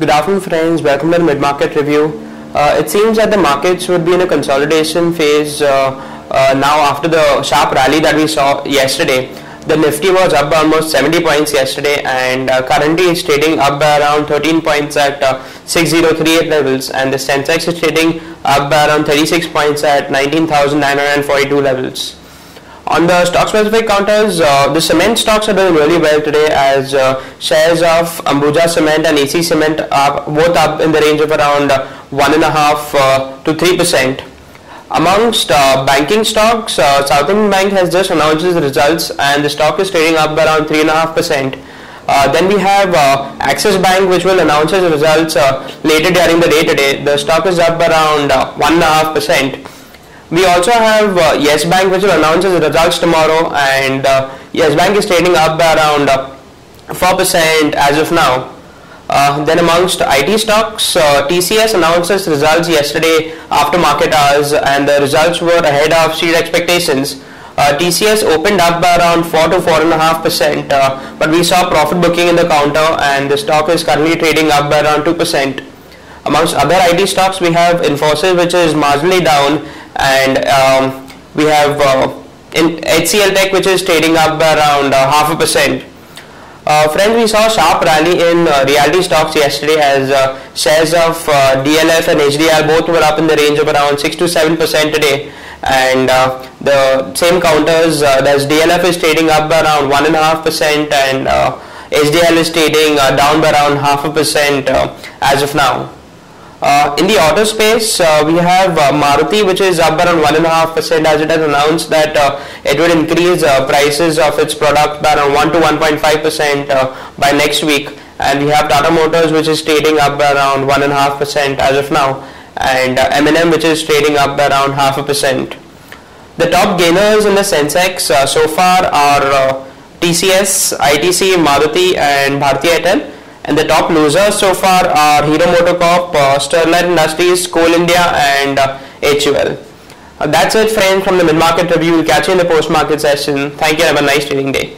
Good afternoon, friends. Welcome to the mid-market review. It seems that the markets would be in a consolidation phase now after the sharp rally that we saw yesterday. The Nifty was up by almost 70 points yesterday, and currently it's trading up by around 13 points at 6038 levels, and the Sensex is trading up by around 36 points at 19,942 levels. On the stock specific counters, the cement stocks are doing really well today, as shares of Ambuja Cement and AC Cement are both up in the range of around 1.5 to 3%. Amongst banking stocks, Southern Bank has just announced its results and the stock is trading up by around 3.5%. Then we have Axis Bank, which will announce its results later during the day today. The stock is up around 1.5%. We also have Yes Bank, which will announce its results tomorrow, and Yes Bank is trading up by around 4% as of now. Then amongst IT stocks, TCS announced its results yesterday after market hours, and the results were ahead of street expectations. TCS opened up by around 4 to 4.5%, but we saw profit booking in the counter, and the stock is currently trading up by around 2%. Amongst other IT stocks, we have Infosys, which is marginally down, and we have in HCL Tech, which is trading up by around 0.5%. Friends, we saw a sharp rally in realty stocks yesterday, as shares of DLF and HDL both were up in the range of around 6 to 7% today, and the same counters, as DLF is trading up by around 1.5%, and HDL is trading down by around 0.5% as of now. In the auto space, we have Maruti, which is up around 1.5%, as it has announced that it would increase prices of its product by around 1 to 1.5% by next week. And we have Tata Motors, which is trading up by around 1.5% as of now, and M&M, which is trading up by around 0.5%. The top gainers in the Sensex so far are TCS, ITC, Maruti, and Bharti Airtel. And the top losers so far are Hero MotoCorp, Sterlite Industries, Coal India, and HUL. That's it, friends, from the mid-market review. We'll catch you in the post-market session. Thank you and have a nice trading day.